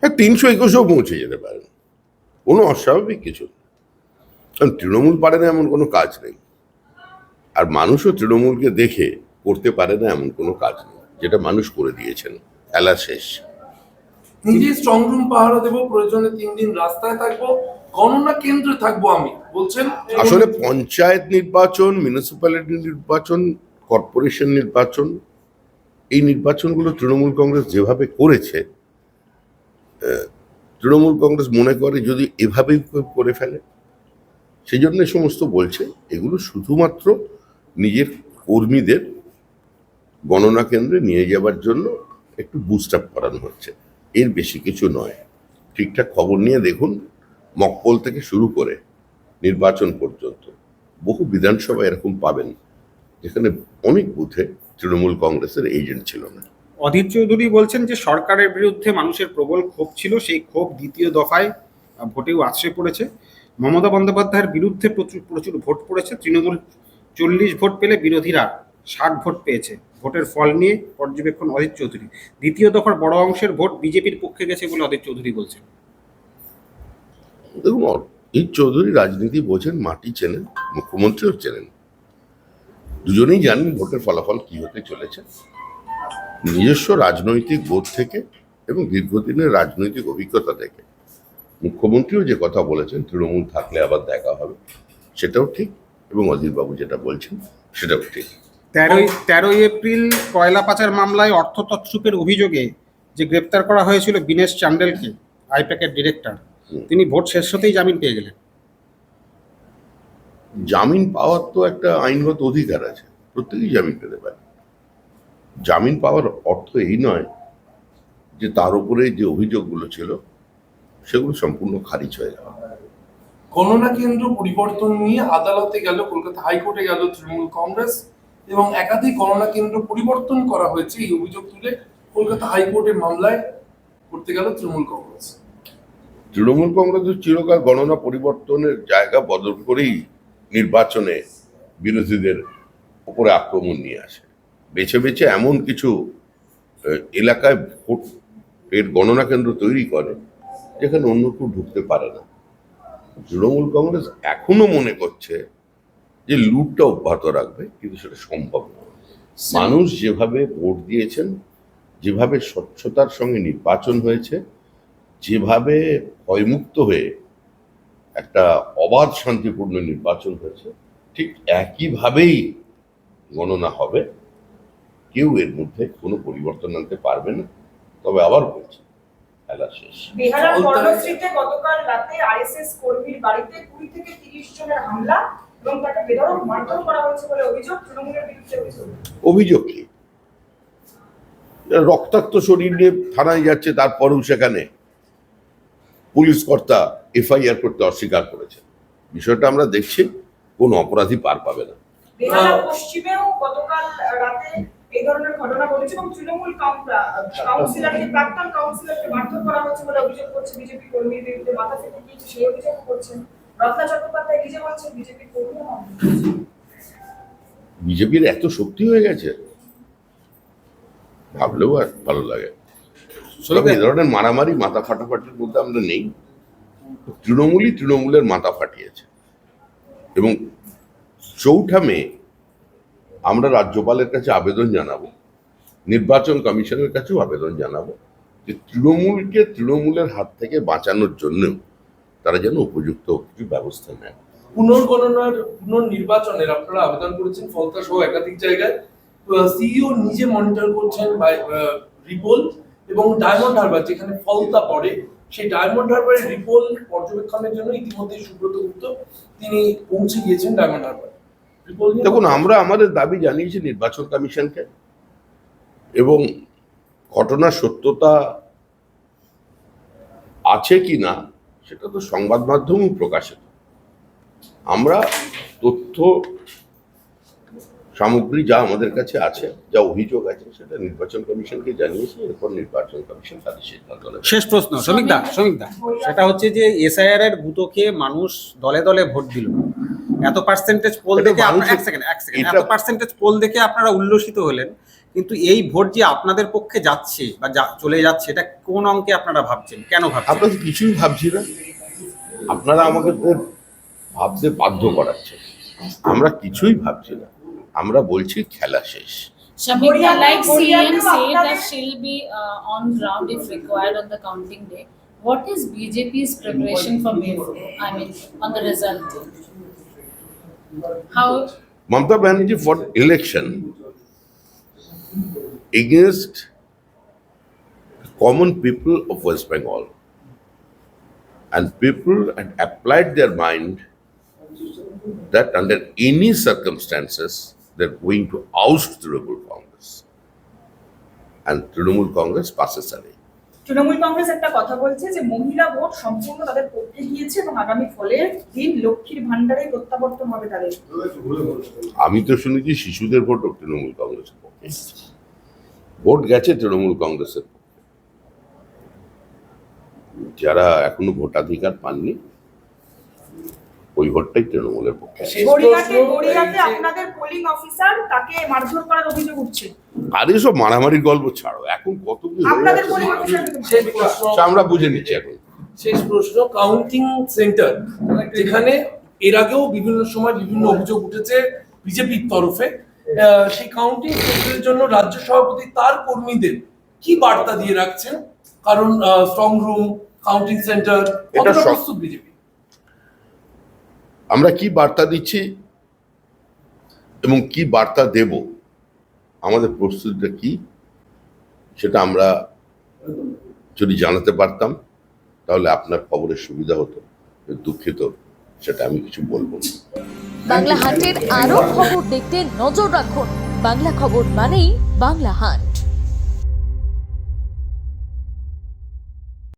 হ্যাঁ, 321-ও পৌঁছে যেতে পারেন, কোনো অস্বাভাবিক কিছু না। কারণ তৃণমূল পারে না এমন কোনো কাজ নেই, আর মানুষও তৃণমূলকে দেখে করতে পারে না এমন কোনো কাজ নেই, যেটা মানুষ করে দিয়েছেন। খেলা শেষ। নিজে স্ট্রং রুম পাহারা দেবো, প্রয়োজনে 3 দিন রাস্তায় থাকবো, গণনা কেন্দ্রে থাকবো আমি বলছেন। আসলে পঞ্চায়েত নির্বাচন, মিউনিসিপ্যালিটি নির্বাচন, কর্পোরেশন নির্বাচন, এই নির্বাচনগুলো তৃণমূল কংগ্রেস যেভাবে করেছে, তৃণমূল কংগ্রেস মনে করে যদি এভাবেই করে ফেলে, সেই জন্য সমস্ত বলছে এগুলো শুধুমাত্র নিজের কর্মীদের গণনা কেন্দ্রে নিয়ে যাবার জন্য একটু বুস্ট আপ করানো হচ্ছে, এর বেশি কিছু নয়। ঠিকঠাক খবর নিয়ে দেখুন, মকপল থেকে শুরু করে নির্বাচন পর্যন্ত বহু বিধানসভা এরকম পাবেন যেখানে অনেক বুথে তৃণমূল কংগ্রেসের এজেন্ট ছিল না। অধীর চৌধুরী বলছেন যে সরকারের বিরুদ্ধে মানুষের প্রবল ক্ষোভ ছিল, সেই ক্ষোভ দ্বিতীয় দফায় ভোটেও আছড়ে পড়েছে। মমতা বন্দ্যোপাধ্যায়ের বিরুদ্ধে প্রচুর ভোট পড়েছে। তৃণমূল 40 ভোট পেলে বিরোধীরা 60 ভোট পেয়েছে। ভোটের ফল নিয়ে পর্যবেক্ষণ অধীর চৌধুরী। দ্বিতীয় দফার বড় অংশের ভোট বিজেপির পক্ষে গেছে বলে অধীর চৌধুরী বলছেন। দেখুন, এই চৌধুরী রাজনীতি বোঝেন, মাটি চেনেন, মুখ্যমন্ত্রীও চেনেন, দুজনেই জানেন ভোটের ফলাফল কি হতে চলেছে। নিজস্ব রাজনৈতিক বোধ থেকে এবং দীর্ঘদিনের রাজনৈতিক অভিজ্ঞতা থেকে মুখ্যমন্ত্রীও যে কথা বলেছেন তৃণমূল থাকলে আবার দেখা হবে, সেটাও ঠিক, এবং অধীরবাবু যেটা বলছেন সেটাও ঠিক। 13 এপ্রিল কয়লা পাচার মামলায় অর্থ তছরূপের অভিযোগে যে গ্রেপ্তার করা হয়েছিল বিনেশ চান্ডেলকে, আইপ্যাকের ডিরেক্টর, তিনি ভোট শেষ হতেই জামিন পেয়ে গেলেন। জামিন পাওয়ার তো একটা আইনগত অধিকার আছে, প্রত্যেকেই জামিন পেতে পারে। জামিন পাওয়ার অর্থ এই নয় যে তার উপরে যে অভিযোগগুলো ছিল সেগুলো সম্পূর্ণ খারিজ হয়ে যাওয়া। গণনা কেন্দ্র পরিবর্তন নিয়ে আদালতে গেল, কলকাতা হাইকোর্টে গেল তৃণমূল কংগ্রেস, এবং একাধিক গণনা কেন্দ্র পরিবর্তন করা হয়েছে এই অভিযোগ তুলে কলকাতা হাইকোর্টে মামলায় করতে গেল তৃণমূল কংগ্রেস। তৃণমূল কংগ্রেসের চিরকাল গণনা পরিবর্তনের জায়গা বদল করেই নির্বাচনে বিরোধীদের উপরে আক্রমণ নিয়ে আসে। বেছে বেছে এমন কিছু এলাকায় ভোট এর গণনা কেন্দ্র তৈরি করে যেখানে অন্য কেউ ঢুকতে পারে না। তৃণমূল কংগ্রেস এখনো মনে করছে যে লুটটা অব্যাহত রাখবে, কিন্তু সেটা সম্ভব নয়। মানুষ যেভাবে ভোট দিয়েছেন, যেভাবে স্বচ্ছতার সঙ্গে নির্বাচন হয়েছে, যেভাবে ভয়মুক্ত হয়ে একটা অবাধ শান্তিপূর্ণ নির্বাচন হয়েছে, ঠিক একইভাবেই গণনা হবে। কেউ এর মধ্যে কোনো পরিবর্তন আনতে পারবে না। তবে আবার বলছি, খেলা শেষ। বেহালার কর্মসূচিতে গতকাল রাতে আরএসএস কর্মীর বাড়িতে 20 থেকে 30 জনের হামলা এবং তাকে বেধড়ক মারধর করা হয়েছে বলে অভিযোগ, তৃণমূলের বিরুদ্ধে অভিযোগ কি? রক্তাক্ত শরীর নিয়ে থানায় যাচ্ছে, তারপরেও সেখানে পুলিশ কর্তা এফআইআর করতে অস্বীকার করেছে। বিষয়টা আমরা দেখছি, কোন অপরাধী পার পাবে না। বেহালা পশ্চিমেও গতকাল রাতে এই ধরনের ঘটনা ঘটেছে এবং তৃণমূল কাউন্সিলরকে, প্রাক্তন কাউন্সিলরকে মারধর করা হয়েছে বলে অভিযোগ করছে বিজেপি কর্মীর বিরুদ্ধে, মাথা ফেটে গিয়েছে সেই অভিযোগ করছেন। রত্না চট্টোপাধ্যায় নিজে বলছেন বিজেপি কর্মী। বিজেপির এত শক্তি হয়ে গেছে, ভাবলেও আর ভালো লাগে। এই ধরনের মারামারি, মাথা ফাটাফাটির মধ্যে আমরা নেই। তৃণমূলই তৃণমূলের মাথা ফাটিয়েছে, এবং 4 মে আমরা রাজ্যপালের কাছে আবেদন জানাবো, নির্বাচন কমিশনের কাছেও আবেদন জানাবো যে তৃণমূলকে তৃণমূলের হাত থেকে বাঁচানোর জন্য তারা যেন উপযুক্ত কিছু ব্যবস্থা নেয়। পুনর্গণনার, পুনর্নির্বাচনের আপনারা আবেদন করেছেন ফলতা সহ একাধিক জায়গায়। সিইও নিজে মনিটর করছেন রিপোল এবং ডায়মন্ড হারবার, যেখানে ফলতা পড়ে, সেই ডায়মন্ড হারবারের রিপোল পর্যবেক্ষণের জন্য ইতিমধ্যে সুব্রত গুপ্ত তিনি পৌঁছে গিয়েছেন ডায়মন্ড হারবার। দেখুন, আমরা আমাদের দাবি জানিয়েছি নির্বাচন কমিশনকে, এবং ঘটনার সত্যতা আছে কি না সেটা তো সংবাদ মাধ্যমেও প্রকাশিত। আমরা তথ্য সামগ্রী যা আমাদের কাছে আছে, যা অভিযোগ আছে, সেটা নির্বাচন কমিশনকে জানিয়েছি। এরপর নির্বাচন কমিশন তাদের সিদ্ধান্ত নেবে। শেষ প্রশ্ন শ্রমিকদা, সেটা হচ্ছে যে এসআইআর এর গুঁতো খেয়ে মানুষ দলে দলে ভোট দিল। এত পার্সেন্টেজ পোল দেখে এত পার্সেন্টেজ পোল দেখে আপনারা উল্লসিত হলেন, কিন্তু এই ভোট যে আপনাদের পক্ষে যাচ্ছে বা চলে যাচ্ছে, এটা কোন অঙ্কে আপনারা ভাবছেন, কেন ভাবছেন? আমরা তো কিছুই ভাবছি না, আপনারা আমাকে তো ভাবতে বাধ্য করাচ্ছেন। আমরা কিছুই ভাবছি না, আমরা বলছি খেলা শেষ। Shamika, like CM Korean said that আপনাদের- she'll be on ground if required on the counting day. What is BJP's preparation for May 4? I mean, on the result day? How? Mamata Banerjee for election against common people of West Bengal, and people had applied their mind that under any circumstances they're going to oust Trinamool Congress, and Trinamool Congress passes away. Trinamool Congress একটা কথা বলছে যে মহিলা vote সম্পূর্ণ তাদের পক্ষে গিয়েছে এবং আগামী ফলের দিন লক্ষ্মীর ভান্ডারে প্রত্যাবর্তন হবে তাদের। আমি তো শুনেছি শিশুদের ভোট তৃণমূল কংগ্রেসের পক্ষে, ভোট গেছে তৃণমূল কংগ্রেসের পক্ষে। যারা এখনো ভোটাধিকার পাননি ওই ভোটটাই তৃণমূলের পক্ষে। শেষ গড়িয়াতে প্রশ্ন, এই যে- আপনাদের পোলিং অফিসার তাকে মারধর করার অভিযোগ উঠছে। আর এসব মারামারির গল্প ছাড়ো, এখন কত কি হয়ে আপনাদের যাচ্ছে পোলিং অফিসার শেষ প্রশ্ন, আমরা বুঝে নিচ্ছি এখন। শেষ প্রশ্ন, কাউন্টিং সেন্টার যেখানে এর আগেও বিভিন্ন সময় বিভিন্ন অভিযোগ উঠেছে বিজেপির তরফে, সেই কাউন্টিং সেন্টারের জন্য রাজ্য সভাপতি তার কর্মীদের কি বার্তা দিয়ে রাখছেন? কারণ স্ট্রং রুম, কাউন্টিং সেন্টার, এটা কতটা সব- প্রস্তুত বিজেপি? আমরা কি বার্তা দিচ্ছি এবং কি বার্তা দেব, আমাদের প্রস্তুতিটা কি, সেটা আমরা যদি জানাতে পারতাম তাহলে আপনার খবরের সুবিধা হতো। দুঃখিত, সেটা আমি কিছু বলবো না। বাংলা হাটের আরো খবর দেখতে নজর রাখুন। বাংলা খবর মানেই বাংলা হাট।